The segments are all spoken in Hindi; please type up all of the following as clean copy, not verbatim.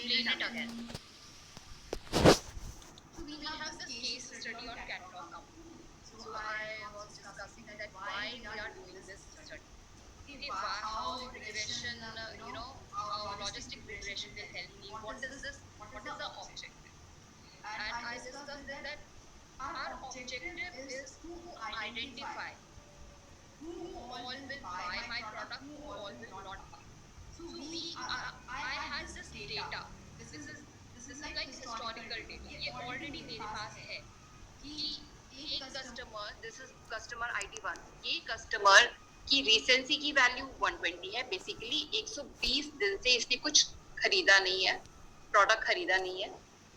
explain it again. So we have this case study on catalog company. So I was discussing that why we are doing this study. Okay, how regression, how logistic regression will help me. What is this? What is the objective? And I discussed that our objective is to identify who all will buy my product, who all will not buy. So I had this data. This is like historical data. ये already मेरे पास है कि एक customer, this is customer ID1, ये कस्टमर की रिसेंसी की वैल्यू 120 है. बेसिकली 120 दिन से इसने कुछ खरीदा नहीं है, प्रोडक्ट खरीदा नहीं है.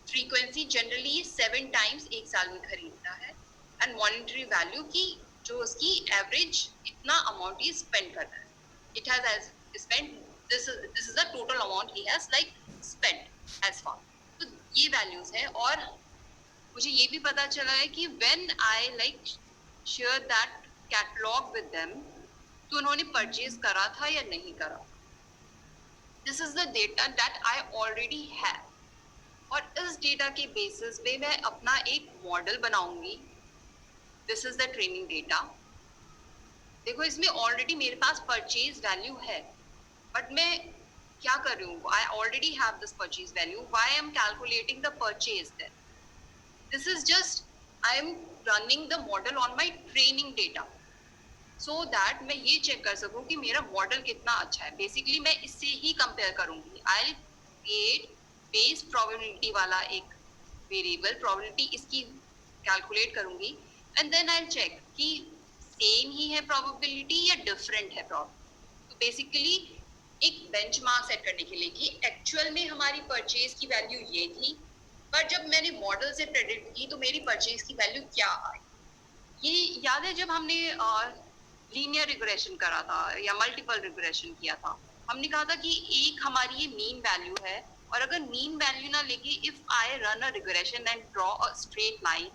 फ्रीक्वेंसी जनरली 7 टाइम्स एक साल में खरीदता है. एंड मॉनेटरी वैल्यू की जो उसकी एवरेज इतना अमाउंट ही स्पेंड करता है. It has spent this is the total amount he has like spent as far. तो ये वैल्यूज है. और मुझे ये भी पता चला है कि when I like share that catalog with them, तो उन्होंने परचेज करा था या नहीं करा. This is the data that I already have. और इस डेटा के बेसिस पे मैं अपना एक मॉडल बनाऊंगी. This is the training data. देखो इसमें ऑलरेडी मेरे पास परचेज वैल्यू है, बट मैं क्या कर रही हूँ? I already have this purchase value. Why I am calculating the purchase then? This is just I am running the model on my training data, so that मैं ये चेक कर सकूँ कि मेरा मॉडल कितना अच्छा है. बेसिकली मैं इससे ही कंपेयर करूँगी. I'll create बेस प्रोबेबिलिटी वाला एक वेरिएबल, प्रोबेबिलिटी इसकी कैलकुलेट करूँगी, एंड देन I'll चेक कि सेम ही है प्रोबेबिलिटी या डिफरेंट है प्रोबेबिलिटी. तो बेसिकली एक बेंचमार्क सेट करने के लिए कि एक्चुअल में हमारी परचेज की वैल्यू ये थी, पर जब मैंने मॉडल से प्रेडिक्ट की तो मेरी परचेज की वैल्यू क्या आई. ये याद है जब हमने लीनियर रिग्रेशन करा था या मल्टीपल रिग्रेशन किया था, हमने कहा था कि एक हमारी ये मीन वैल्यू है, और अगर मीन वैल्यू ना लेके if I run a regression and draw a straight line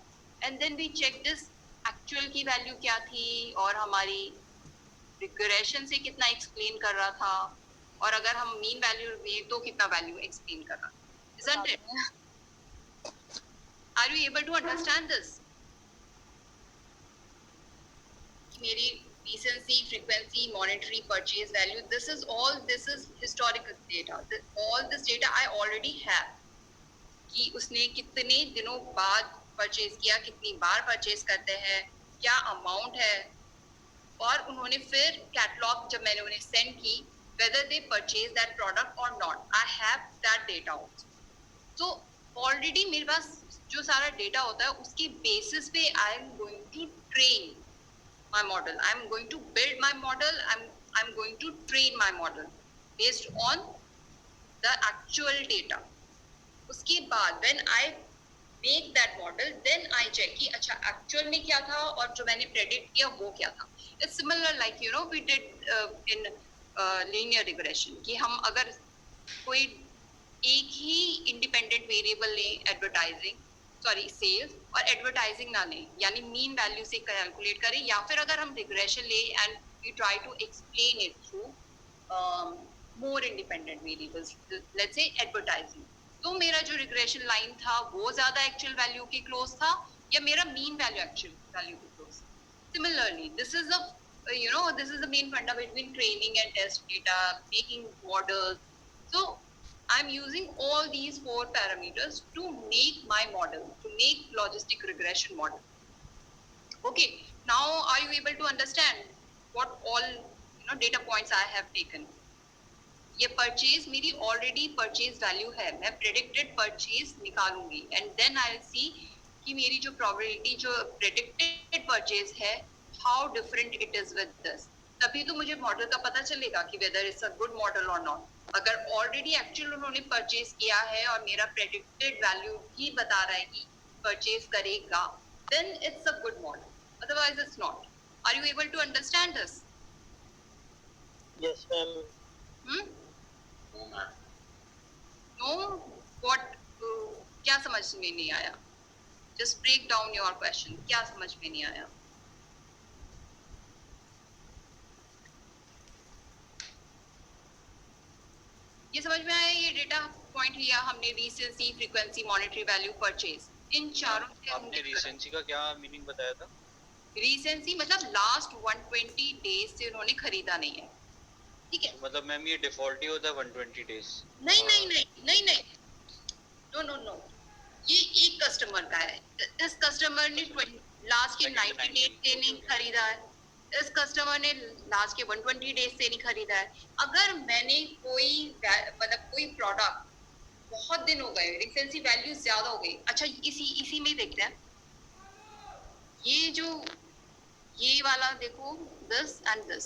and then we check this actual की वैल्यू क्या थी और हमारी रिग्रेशन से कितना एक्सप्लेन कर रहा था, और अगर हम मीन वैल्यू लिए तो कितना वैल्यू एक्सप्लेन कर रहा. Isn't it? Are you able to understand this? मेरी recency, frequency, monetary, purchase value, this is historical data. All this data I already have. कि उसने कितने दिनों बाद परचेज किया, कितनी बार परचेज करते हैं, क्या अमाउंट है, और उन्होंने फिर कैटलॉग जब मैंने उन्हें सेंड की, whether they purchase that product or not, I have that data also. So already मेरे पास जो सारा डेटा होता है उसके बेसिस पे I am going to train my model. I am going to build my model. I'm going to train my model based on the actual data. उसके बाद when I make that model, then I check कि अच्छा actual में क्या था और जो मैंने predict किया वो क्या था. It's similar like we did in linear regression कि हम अगर कोई एक ही independent variable लें advertising, sorry sales, और advertising ना लें, यानी mean value से calculate करें, या फिर अगर हम regression लें and we try to explain it through more independent variables, let's say advertising. तो मेरा जो रिग्रेशन लाइन था वो ज्यादा एक्चुअल वैल्यू के क्लोज था या मेरा मीन वैल्यू एक्चुअल वैल्यू के close. Similarly this is the main funda between training and test data, making models. So I'm using all these 4 parameters to make my model, to make logistic regression model. Okay, now are you able to understand what all data points I have taken. ये परचेज मेरी ऑलरेडी परचेज वैल्यू है, मैं प्रेडिक्टेड परचेज निकालूंगी एंड देन आई विल सी कि मेरी जो प्रोबेबिलिटी जो प्रेडिक्टेड परचेज है how different it is with this. तभी तो मुझे मॉडल का पता चलेगा कि whether it's a good model और नॉट. अगर ऑलरेडी एक्चुअल उन्होंने परचेज किया है और मेरा प्रेडिक्टेड वैल्यू ही बता रहा है कि परचेज करेगा, then it's a good model, otherwise it's not. Are you able to understand this? Yes, ma'am. No, what क्या समझ में नहीं आया? Just break down your question. क्या समझ में नहीं आया? ये समझ में आया? ये डेटा पॉइंट लिया हमने, रीसेंसी, फ्रीक्वेंसी, मॉनेटरी वैल्यू, परचेज, इन चारों से आपने रीसेंसी का क्या मीनिंग बताया था? रीसेंसी मतलब लास्ट 120 डेज से उन्होंने खरीदा नहीं है, ठीक है? तो मतलब मैम ये डिफॉल्ट ही होता है 120 डेज? नहीं नहीं नहीं नहीं नहीं, नो नो नो, ये एक कस्टमर का है। इस कस्टमर ने लास्ट के 90 डेज से नहीं खरीदा है, इस कस्टमर ने लास्ट के 120 डेज से नहीं खरीदा है। अगर मैंने कोई मतलब कोई प्रोडक्ट बहुत दिन हो गए, रिसेंसी वैल्यू ज्यादा हो गई, अच्छा इसी में देखते हैं, ये जो ये वाला देखो, this and this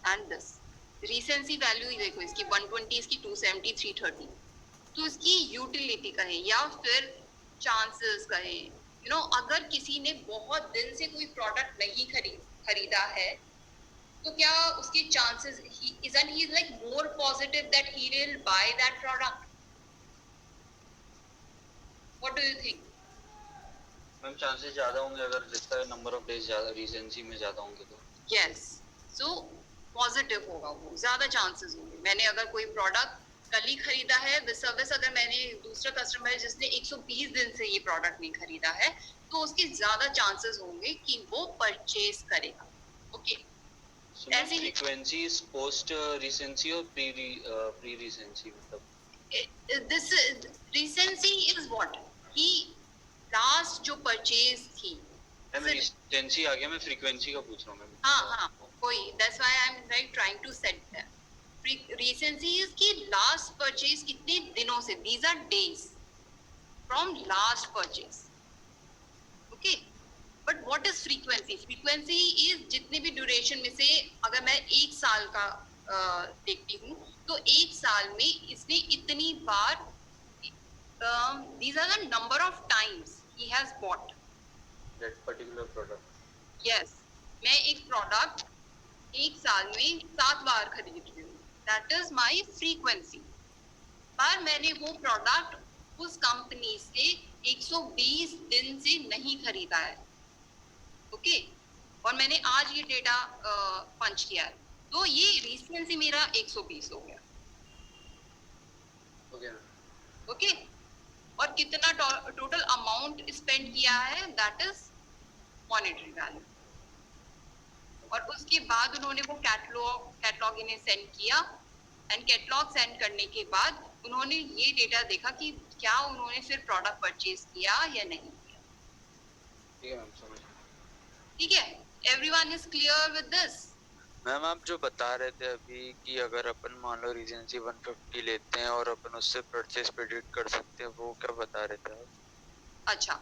and this, recency value ही देखो इसकी 120, इसकी 270, 330, तो इसकी यूटिलिटी कहें या फिर चांसेस कहें, अगर किसी ने बहुत दिन से कोई प्रोडक्ट नहीं खरीदा है, तो क्या उसके chances, isn't he like more positive that he will buy that product? What do you think? Ma'am chances ज्यादा होंगे अगर जितना नंबर ऑफ डेज ज्यादा रीसेंसी में ज्यादा होंगे तो। यस, सो पॉजिटिव होगा, वो ज्यादा चांसेस होंगे। मैंने अगर कोई प्रोडक्ट कल ही खरीदा है विद सर्विस, अगर मैंने दूसरा कस्टमर है जिसने 120 दिन से ये प्रोडक्ट नहीं खरीदा है, तो उसके ज्यादा चांसेस होंगे कि वो परचेज करेगा। ओके, ऐसे फ्रीक्वेंसी इज पोस्ट रीसेंसी और प्री रीसेंसी, मतलब दिस रीसेंसी इज व्हाट, कि लास्ट जो परचेज थी, मैं रीसेंसी आ गया, मैं फ्रीक्वेंसी का पूछ रहा हूं मैम। हाँ, कोई, that's why I am like trying to set that. Recency is कि last purchase कितने दिनों से, these are days from last purchase, okay? But what is frequency? Frequency is जितने भी duration में से, अगर मैं एक साल का देखती हूँ, तो एक साल में इसने इतनी बार, these are the number of times he has bought that particular product. Yes, मैं एक प्रोडक्ट एक साल में 7 बार खरीद रही हूँ, दैट इज माई फ्रीक्वेंसी। पर मैंने वो प्रोडक्ट उस कंपनी से 120 दिन से नहीं खरीदा है, ओके? और मैंने आज ये डेटा पंच किया है, तो ये रीसेंसी मेरा 120 हो गया, ओके? और कितना टोटल अमाउंट स्पेंड किया है, दैट इज मॉनेटरी वैल्यू। और उसके बाद उन्होंने वो कैटलॉग इन्हें सेंड किया, एंड कैटलॉग सेंड करने के बाद उन्होंने ये डेटा देखा कि क्या उन्होंने फिर प्रोडक्ट परचेज किया या नहीं किया। ठीक है मैम, समझ गया। ठीक है, everyone is clear with this? Ma'am आप जो बता रहे थे अभी कि अगर अपन मान लो रीजेंसी 150 लेते हैं और अपन उससे परचेज प्रेडिक्ट कर सकते हैं, वो क्या बता रहे थे आप? अच्छा,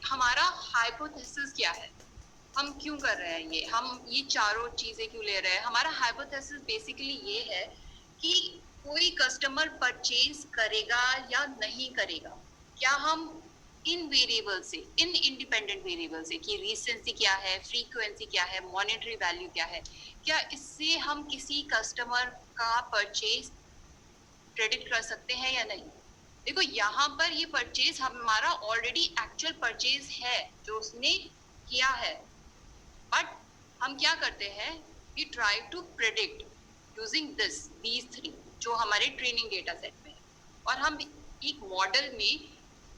हमारा हाइपोथेसिस क्या है, हम क्यों कर रहे हैं ये, हम ये चारों चीजें क्यों ले रहे हैं? हमारा हाइपोथेसिस बेसिकली ये है कि कोई कस्टमर परचेज करेगा या नहीं करेगा, क्या हम इन वेरिएबल से, इन इंडिपेंडेंट वेरिएबल से, कि रीसेंसी क्या है, फ्रीक्वेंसी क्या है, मॉनेटरी वैल्यू क्या है, क्या इससे हम किसी कस्टमर का परचेज प्रेडिक्ट कर सकते हैं या नहीं? देखो, यहाँ पर ये परचेज हमारा ऑलरेडी एक्चुअल परचेज है जो उसने किया है, बट हम क्या करते हैं, we try to predict using these three जो हमारे ट्रेनिंग डेटा सेट में है, और हम एक मॉडल में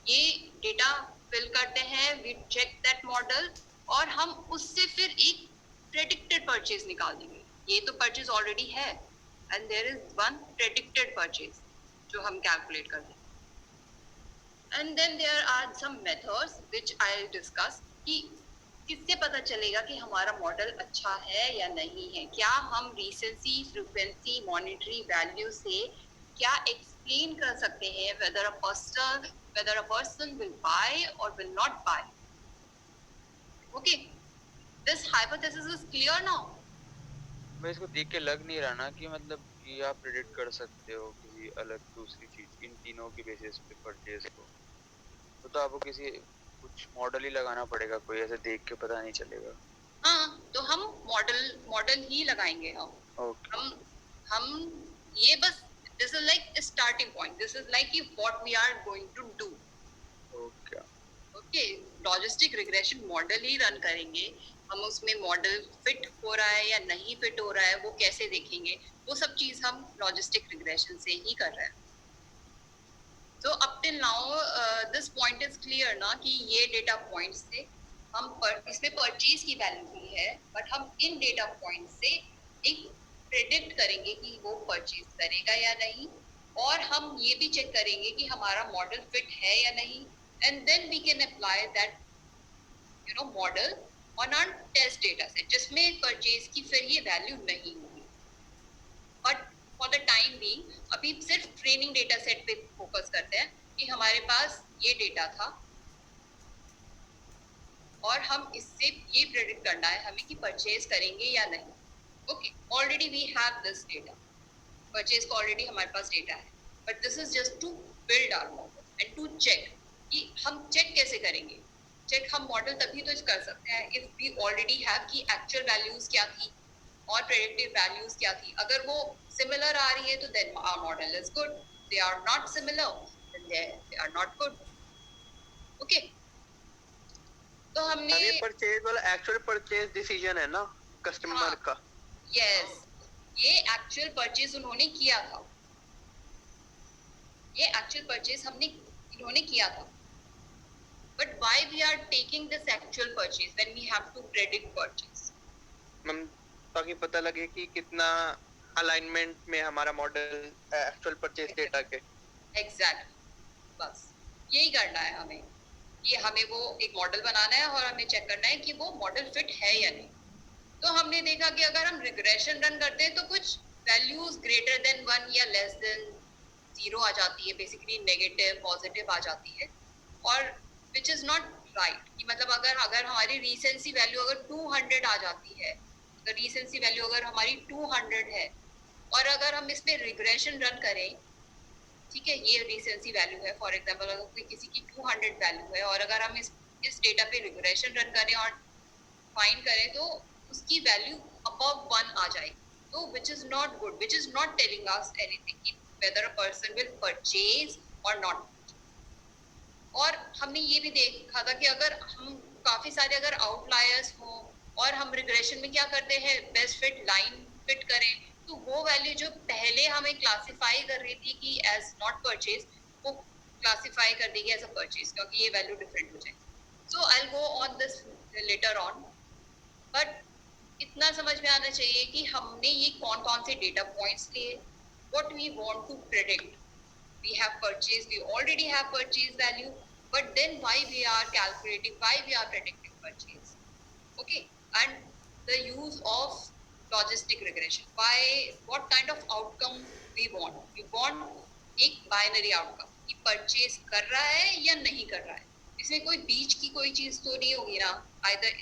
ये डेटा फिल करते हैं, वी चेक दैट मॉडल, और हम उससे फिर एक प्रेडिक्टेड परचेज निकाल देंगे। ये तो परचेज ऑलरेडी है, and there is one predicted purchase जो हम कैलकुलेट करते हैं। And then there are some methods which I discuss, कि किससे पता चलेगा कि हमारा मॉडल अच्छा है या नहीं है? क्या हम रीसेंसी, फ्रीक्वेंसी, मॉनेटरी वैल्यू से क्या एक्सप्लेन कर सकते हैं whether a person will buy or will not buy? Okay, this hypothesis is clear now? मैं इसको देख के लग नहीं रहा ना कि मतलब कि आप प्रेडिक्ट कर सकते हो किसी अलग दूसरी चीज इन तीनों की बेसिस पे परचेज को, तो आपको किसी कुछ मॉडल ही लगाना पड़ेगा, कोई ऐसे देख के पता नहीं चलेगा। हाँ, तो हम मॉडल ही लगाएंगे। Okay. हम ये बस, this is like a starting point, this is like what we are going to do. Okay. कि लॉजिस्टिक रिग्रेशन मॉडल ही रन करेंगे, हम उसमें मॉडल फिट हो रहा है या नहीं फिट हो रहा है वो कैसे देखेंगे, वो सब चीज हम लॉजिस्टिक रिग्रेशन से ही कर रहे हैं. So up till now this point is clear ना कि ये डेटा पॉइंट्स से हम इसमें परचेज की वैल्यू भी है, बट हम इन डेटा पॉइंट से एक प्रेडिक्ट करेंगे कि वो परचेज करेगा या नहीं, और हम ये भी चेक करेंगे कि हमारा मॉडल फिट है या नहीं, and then we can apply that model on our test data set जिसमें परचेज की फिर ये वैल्यू नहीं होगी. But for the time being अभी सिर्फ ट्रेनिंग डेटा सेट पे फोकस करते हैं कि हमारे पास ये डेटा था और हम इससे ये प्रेडिक्ट करना है हमें कि परचेज करेंगे या नहीं. Okay, already we have this data, purchase का ऑलरेडी हमारे पास डेटा है, but this is just to build our model and to check कि हम चेक कैसे करेंगे. चेक हम मॉडल तभी तो कर सकते हैं इफ वी ऑलरेडी हैव कि एक्चुअल वैल्यूज क्या थी और प्रेडिक्टिव वैल्यूज क्या थी. अगर वो सिमिलर आ रही है तो then our model is good, they are not similar then they are not good. Okay, तो हमने ये परचेज वाला एक्चुअल परचेज डिसीजन है ना कस्टमर का. यस, ये एक्चुअल परचेज उन्होंने किया था, ये एक्चुअल परचेज इन्होंने किया था. But why we are taking this actual purchase when we have to predict purchase? ताकि पता लगे कि कितना अलाइनमेंट में हमारा मॉडल एक्चुअल परचेज डेटा के. Exactly. बस यही करना है हमें, ये हमें वो एक मॉडल बनाना है और हमें चेक करना है कि वो मॉडल फिट है या नहीं. तो हमने देखा कि अगर हम रिग्रेशन रन करते हैं तो कुछ वैल्यूज ग्रेटर देन 1 या लेस देन 0 आ जाती है, बेसिकली नेगेटिव पॉजिटिव आ जाती है, और which is not right. कि मतलब अगर हमारी रीसेंसी वैल्यू अगर 200 आ जाती है, अगर रीसेंसी वैल्यू अगर हमारी 200 है और अगर हम इस पे रिग्रेशन रन करें, ठीक है, ये रीसेंसी वैल्यू है फॉर एग्जांपल, अगर कोई किसी की 200 वैल्यू है और अगर हम इस डेटा पे रिग्रेशन रन करें और फाइंड करें तो उसकी वैल्यू अबव 1 आ जाएगी, तो which is not good, which is not telling us anything कि whether a person will purchase or not. और हमने ये भी देखा था कि अगर हम काफी सारे अगर आउटलायर्स हो और हम रिग्रेशन में क्या करते हैं, बेस्ट फिट लाइन फिट करें, तो वो वैल्यू जो पहले हमें क्लासिफाई कर रही थी कि एज नॉट परचेज, वो क्लासिफाई कर देगी एज अ परचेज, क्योंकि ये वैल्यू डिफरेंट हो जाएगी. So I will go on this later on, but इतना समझ में आना चाहिए कि हमने ये कौन कौन से डेटा पॉइंट्स लिए, what we want to predict. We have purchased, we already have purchase value, but then why we are calculating, why we are predicting purchase. Okay, and the use of logistic regression, why, what kind of outcome we want एक binary outcome कि purchase कर रहा है या नहीं कर रहा है, इसमें कोई बीच की कोई चीज तो नहीं होगी ना, either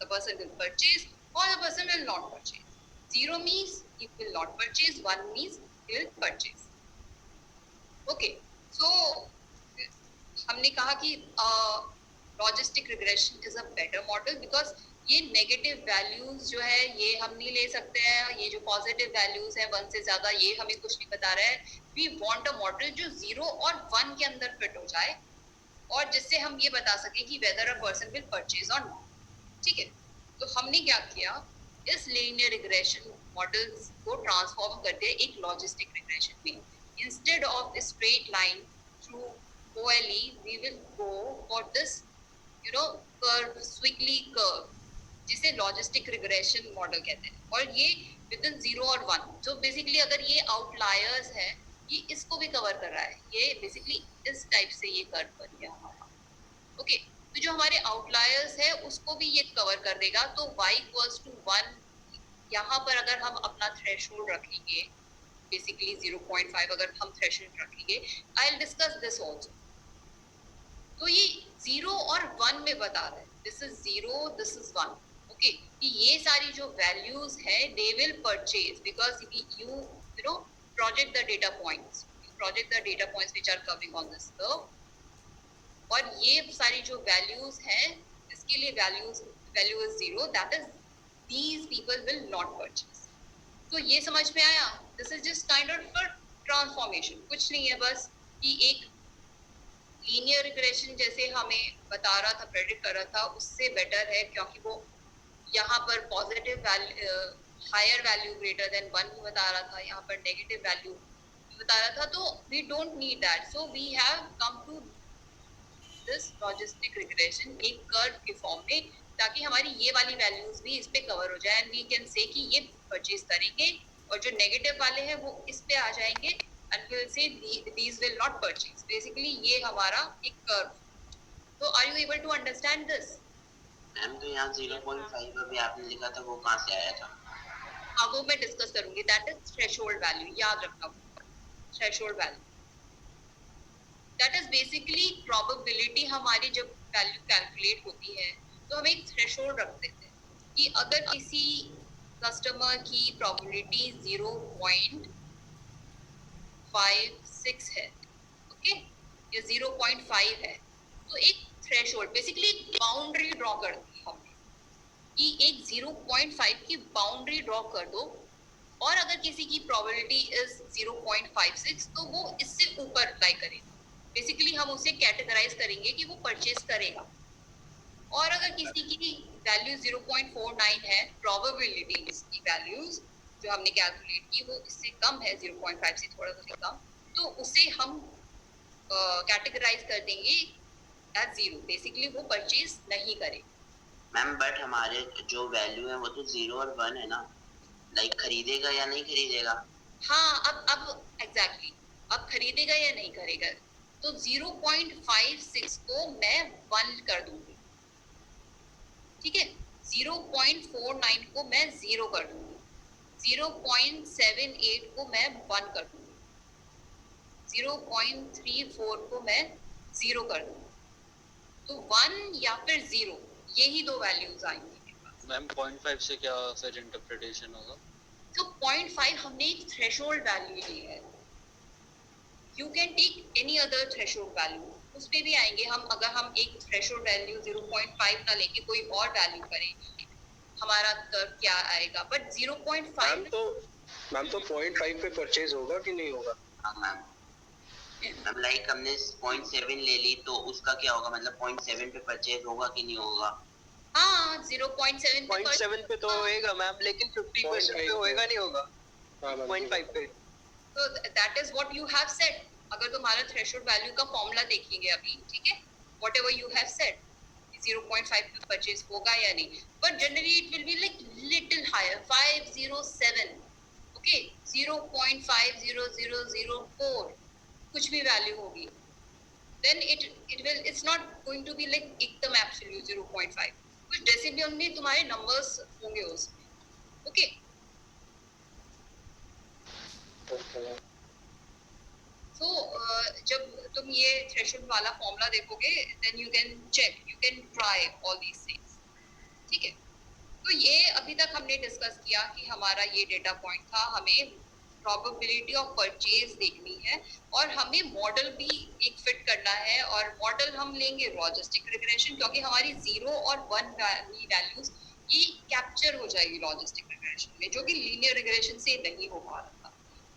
the person will purchase or the person will not purchase. 0 means he will not purchase, 1 means he will purchase. Okay, so हमने कहा कि logistic regression is a better model because ये नेगेटिव वैल्यूज जो है ये हम नहीं ले सकते हैं, ये जो पॉजिटिव वैल्यूज है 1 से ज्यादा ये हमें कुछ नहीं बता रहा है. वी वांट अ मॉडल जो 0 और 1 के अंदर फिट हो जाए और जिससे हम ये बता सके कि weather a person will purchase और नॉट. ठीक है, तो हमने क्या किया, इस लीनियर रिग्रेशन मॉडल्स को ट्रांसफॉर्म कर दिया एक लॉजिस्टिक रिग्रेशन में. Instead of a straight line through OLE, we will go for this, curve, squiggly curve, जिसे लॉजिस्टिक रिग्रेशन मॉडल कहते हैं. और ये विद इन 0 और 1, जो बेसिकली अगर ये आउटलायर्स है ये इसको भी कवर कर रहा है, ये बेसिकली इस टाइप से ये कर्व बन गया हमारा. ओके, तो जो हमारे आउटलायर्स है उसको भी ये कवर कर देगा. तो y = 1, यहाँ पर अगर हम अपना थ्रेशोल्ड रखेंगे, basically 0.5 अगर हम थ्रेशोल्ड रखेंगे, I'll discuss this also. तो ये 0 और 1 में बता रहा है, this is 0, this is 1. Okay, कि ये सारी जो वैल्यूज है they will purchase because you project the data points, which are coming on this curve. और ये सारी जो वैल्यूज हैं इसके लिए value is 0, that is these people will not purchase. तो ये समझ में आया, this is just kind of transformation, कुछ नहीं है बस कि एक लीनियर रिग्रेशन जैसे हमें बता रहा था, प्रेडिक्ट कर रहा था, उससे बेटर है, क्योंकि वो यहाँ पर positive value, higher value greater than 1 भी बता रहा था, यहाँ पर नेगेटिव वैल्यू बता रहा था, तो we don't need that, so we have come to this logistic regression एक कर्व के फॉर्म में, ताकि हमारी ये वाली वैल्यूज भी इस पे कवर हो जाए, एंड वी कैन से कि ये परचेज करेंगे, और जो नेगेटिव वाले हैं वो इस पे आ जाएंगे, and we will say these will not purchase. Basically ये हमारा एक कर्व। तो are you able to understand this? Ma'am तो यहाँ 0.5 अभी आपने लिखा था, वो कहाँ से आया था? अब वो मैं डिस्कस करूंगी, दैट इज थ्रेशोल्ड वैल्यू, याद रखना। Threshold value that is basically probability, हमारी जब वैल्यू कैलकुलेट होती है तो हम एक थ्रेशोल्ड रख देते हैं कि अगर किसी कस्टमर की प्रोबेबिलिटी 0.56 है, ओके, या 0.5 है, तो एक थ्रेशोल्ड, बेसिकली एक बाउंड्री ड्रॉ कर दी हमने कि एक 0.5 की बाउंड्री ड्रॉ कर दो, और अगर किसी की प्रोबेबिलिटी इज 0.56 तो वो इससे ऊपर लाई करेगा। बेसिकली हम उसे कैटेगराइज करेंगे कि वो परचेज करेगा, और अगर किसी की वैल्यू 0.49 है, प्रोबेबिलिटी की वैल्यूज जो हमने कैलकुलेट की वो इससे कम है, 0.5 से थोड़ा सा कम, तो उसे हम कैटेगराइज कर देंगे एज 0, बेसिकली वो परचेज नहीं करेगा। मैम बट हमारे जो वैल्यू है वो तो 0 और 1 है ना, लाइक खरीदेगा या नहीं खरीदेगा? हाँ, अब एग्जैक्टली, अब खरीदेगा या नहीं करेगा, तो 0.56 को मैं 1 कर दूंगी, ठीक है, 0.49 को मैं 0 कर दूंगी, 0.78 को मैं 1 कर दूंगी, 0.34 को मैं 0 कर दूंगी, तो 1 या फिर 0, यही दो वैल्यूज आएंगी। मैम 0.5 से क्या फिर इंटरप्रिटेशन होगा? तो 0.5 हमने एक थ्रेशोल्ड वैल्यू ली है, you can take any other threshold value, उस पे भी आएंगे हम। अगर हम एक थ्रेशोल्ड वैल्यू 0.5 ना लेके कोई और वैल्यू करें, हमारा कर्व क्या आएगा, बट 0.5 मैम तो 0.5 पे परचेज होगा कि नहीं होगा? हाँ मैम, अब लाइक हमने 0.7 ले ली तो उसका क्या होगा, मतलब 0.7 पे परचेज होगा कि नहीं होगा? हाँ, 0.7 0.7 पे तो होएगा मैम, लेकिन 50% पे होएगा नहीं होगा 0.5 पे। तो that is what you have said. अगर तुम्हारा थ्रेशोल्ड वैल्यू का फॉर्मूला देखेंगे अभी, ठीक है, व्हाटएवर यू हैव सेड, 0.5 पे परचेज होगा या नहीं, but generally it will be like little higher, 507, okay, 0.50004, कुछ भी वैल्यू होगी, then it's not going to be like एकदम absolute 0.5, कुछ डेसिमल में तुम्हारे नंबर्स होंगे उसमें, ओके। So जब तुम ये थ्रेशोल्ड वाला फॉर्मूला देखोगे, then you can check, you can try all these things, ठीक है। तो ये अभी तक हमने डिस्कस किया कि हमारा ये डेटा पॉइंट था, हमें प्रोबेबिलिटी ऑफ परचेज देखनी है, और हमें मॉडल भी एक फिट करना है, और मॉडल हम लेंगे लॉजिस्टिक रिग्रेशन, क्योंकि हमारी 0 और 1 वैल्यूज ये कैप्चर हो जाएगी लॉजिस्टिक रिग्रेशन में, जो कि लीनियर रिग्रेशन से नहीं हो पा रहा था।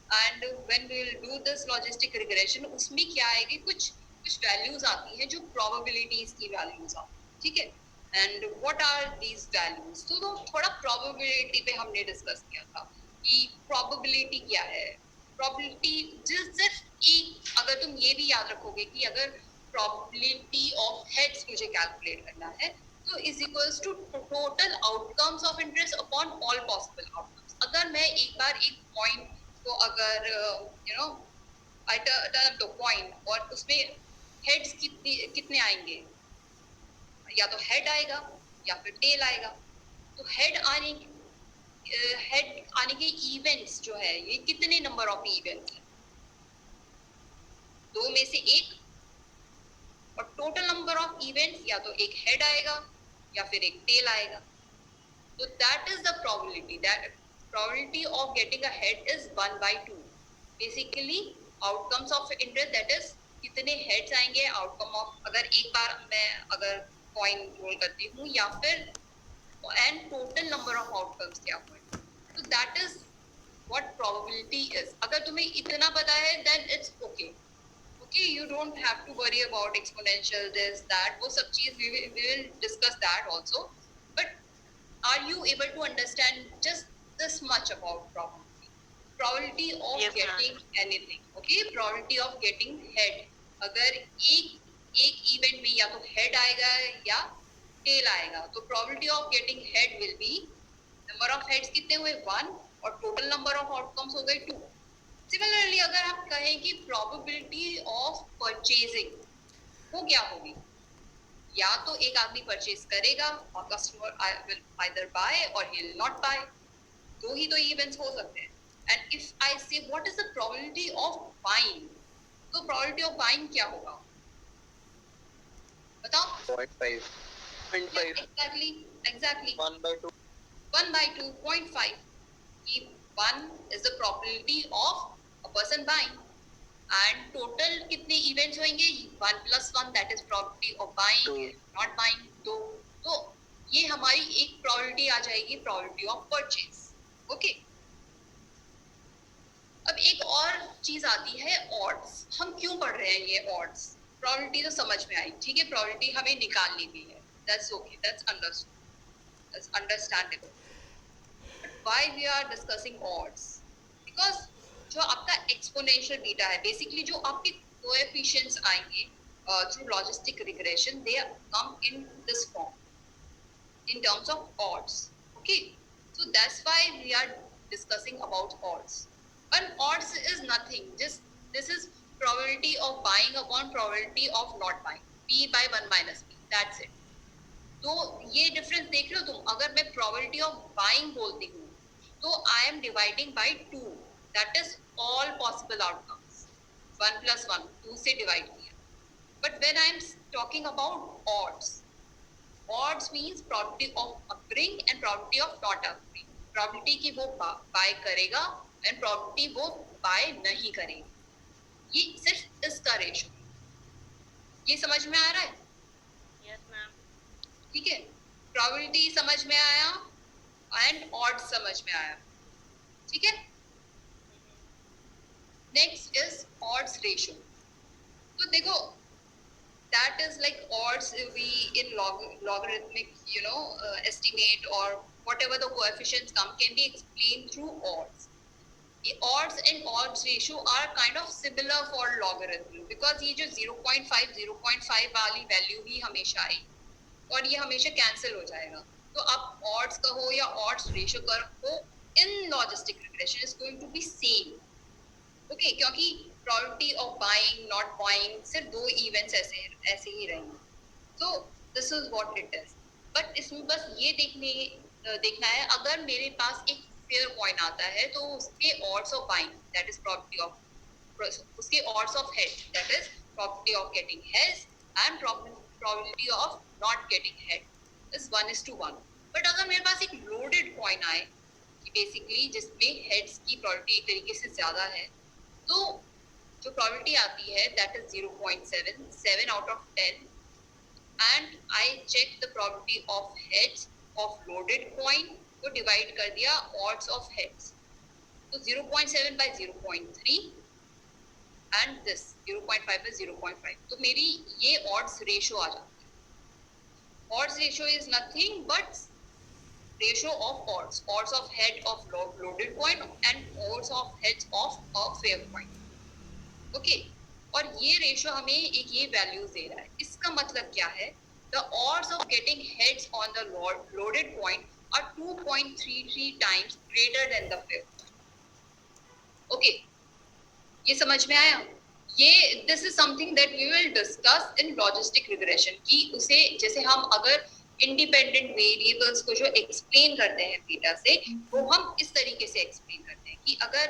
And when we will do this logistic regression, उसमें क्या आएगी, कुछ वैल्यूज आती हैं जो प्रोबेबिलिटीज की वैल्यूज आती हैं, ठीक है। And what are these values, तो थोड़ा प्रोबेबिलिटी पे हमने डिस्कस किया था कि प्रोबेबिलिटी क्या है। प्रोबेबिलिटी सिर्फ एक, अगर तुम ये भी याद रखोगे कि अगर प्रोबेबिलिटी ऑफ हेड्स मुझे कैलकुलेट करना है, तो is equals to total outcomes of interest upon all possible outcomes. अगर मैं एक बार एक पॉइंट को अगर आई टर्न द कॉइन, और उसमें हेड्स कितने आएंगे, या तो हेड आएगा या फिर टेल आएगा, तो हेड आने के इवेंट्स जो है, ये कितने नंबर ऑफ इवेंट्स हैं, 2 में से 1, और टोटल नंबर ऑफ इवेंट्स या तो एक हेड आएगा या फिर एक टेल आएगा। तो that is the probability, that probability of getting a head is 1/2, basically outcomes of interest, that is कितने heads आएंगे, outcome of, अगर एक बार मैं अगर coin roll करती हूँ, या फिर and total number of outcomes क्या हुए, तो that is what probability is। अगर तुम्हें इतना पता है then it's okay, you don't have to worry about exponential this that वो सब चीज we will discuss that also, but are you able to understand just this much about probability of Yes, ma'am. getting anything? Okay, probability of getting head, अगर एक इवेंट में या तो हेड आएगा या टेल आएगा, तो probability of getting head will be number of heads कितने हुए 1 और टोटल नंबर ऑफ आउटकम्स हो गए 2. सिमिलरली अगर आप कहें कि प्रोबेबिलिटी ऑफ परचेजिंग, वो क्या होगी? या तो एक आदमी परचेज करेगा और कस्टमर विल आइदर बाय और ही विल नॉट बाय. दो ही तो इवेंट्स हो सकते हैं. एंड इफ आई से what is the probability of buying, तो प्रोबेबिलिटी ऑफ बाइंग क्या होगा बताओ? 0.5. 0.5. Exactly. 1/2. 1/2, 0.5. Ki 1 is the probability of a person buying. And total कितने events होंगे? 1 plus 1, that is probability of buying, 2. not buying. तो ये हमारी एक probability आ जाएगी, probability of purchase. Okay. अब एक और चीज आती है odds. हम क्यों पढ़ रहे हैं ये odds? Probability तो समझ में आई, ठीक है? Probability हमें निकालनी भी है. That's okay. That's understood. That's understandable. But why we are discussing odds? Because जो आपका exponential beta है, basically जो आपके coefficients आएंगे through logistic regression, they come in this form, in terms of odds. Okay, so that's why we are discussing about odds. And odds is nothing. Just this is probability of buying upon probability of not buying. P by 1 minus P. That's it. तो ये डिफरेंस देख रहे हो तुम? अगर मैं प्रोबेबिलिटी ऑफ बाइंग बोलती हूँ तो I am dividing by 2, that is all possible outcomes. 1 plus 1, 2 से डिवाइड किया. But when I am talking about odds means probability of occurring and probability of not occurring. probability कि वो बाय करेगा and probability वो बाय नहीं करेगी. ये सिर्फ इसका रेशो. ये समझ में आ रहा है? Yes, ma'am. ठीक है, प्रोबेबिलिटी समझ में आया एंड ऑड समझ में आया. ठीक है, नेक्स्ट इज ऑड्स रेशियो. तो देखो that is like odds we in logarithmic estimate or whatever the coefficients come can be explained through odds. Odds and odds ratio are kind of similar for logarithm because ये जो 0.5 वाली वैल्यू ही हमेशा आई और ये हमेशा कैंसिल हो जाएगा. तो आप odds कहो या odds ratio कहो, in logistic regression is going to be same. Okay, क्योंकि probability of buying not buying सिर्फ दो events ऐसे ही रहेंगे. So this is what it is. But इसमें बस ये देखना है, अगर मेरे पास एक fair coin आता है तो उसके odds of buying, that is probability of, उसके odds of head, that is probability of getting heads, and probability of not getting head is 1:1. But अगर मेरे पास एक loaded coin आए कि basically जिसमें heads की probability एक तरीके से ज्यादा है, तो जो probability आती है that is 0.7, 7 out of 10, and I check the probability of heads of loaded coin को divide कर दिया odds of heads. तो 0.7 by 0.3 and this 0.5 by 0.5. तो मेरी ये odds ratio आ जाती है. Odds ratio is nothing but ratio of odds of head of loaded coin and odds of heads of a fair coin. Okay, और ये रेशियो हमें एक ये वैल्यूज दे रहा है. इसका मतलब क्या है? The odds of getting heads on the loaded coin are 2.33 times greater than the fair coin. Okay, ये समझ में आया? ये this is something that we will discuss in logistic regression कि उसे जैसे हम अगर इंडिपेंडेंट वेरिएबल्स को जो एक्सप्लेन करते हैं बीटा से, वो हम इस तरीके से एक्सप्लेन करते हैं कि अगर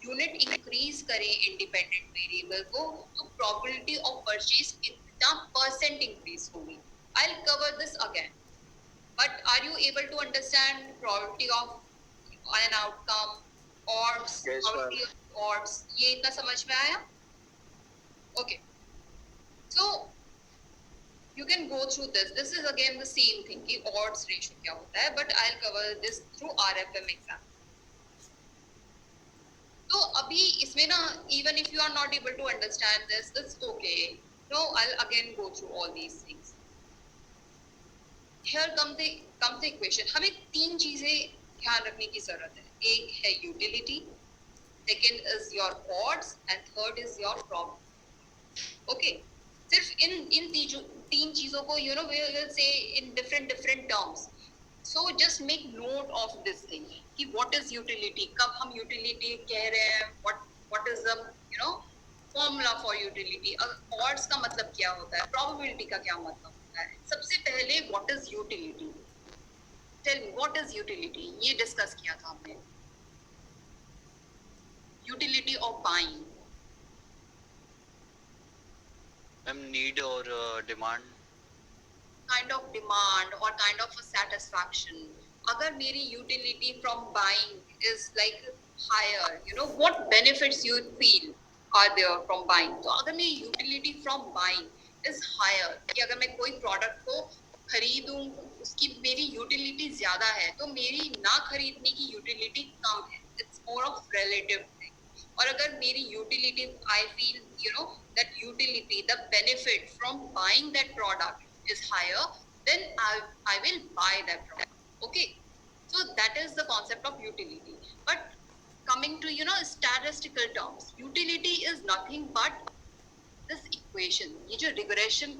यूनिट इंक्रीज करें इंडिपेंडेंट वेरिएबल को तो प्रोबेबिलिटी ऑफ परचेज कितना परसेंट इंक्रीज होगी. I will cover this again, but are you able to understand probability of an outcome, odds, probability of odds, ये इतना समझ में आया? Okay, so you can go through this. This is again the same thing कि odds ratio क्या होता है, but I'll cover this through RFM exam. तो तो अभी इसमें ना, even if you are not able to understand this, it's okay. No, I'll again go through all these things. Here comes the equation. हमें तीन चीजें ध्यान रखने की जरूरत है. एक है utility, second is your odds, and third is your problem. Okay. सिर्फ इन तीन चीजों को we will say in different terms. So just make note of this thing कि what is utility, कब हम utility कह रहे हैं, what is the formula for utility, odds का मतलब क्या होता है, probability का क्या मतलब होता है. सबसे पहले what is utility, tell me what is utility. ये discuss किया था हमने. Utility of buying. need और demand. Kind of demand or kind of a satisfaction. अगर मेरी utility from buying is like higher, what benefits you feel are there from buying. तो अगर मेरी utility from buying is higher, कि अगर मैं कोई product को खरीदूं उसकी मेरी utility ज्यादा है, तो मेरी ना खरीदने की utility कम है. It's more of relative thing. और अगर मेरी utility, I feel that utility, the benefit from buying that product is higher, then I will buy that product. Okay, so that is the concept of utility. But coming to statistical terms, utility is nothing but this equation. ये जो regression,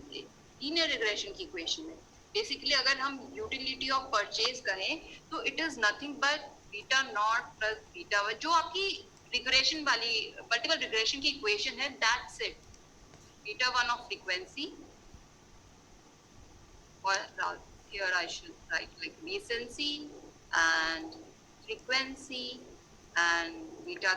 linear regression की equation है. Basically अगर हम utility of purchase कहें तो it is nothing but beta naught plus beta 1, जो आपकी regression वाली multiple regression की equation है, that's it. Beta 1 of frequency, or here I should write like recency and frequency and beta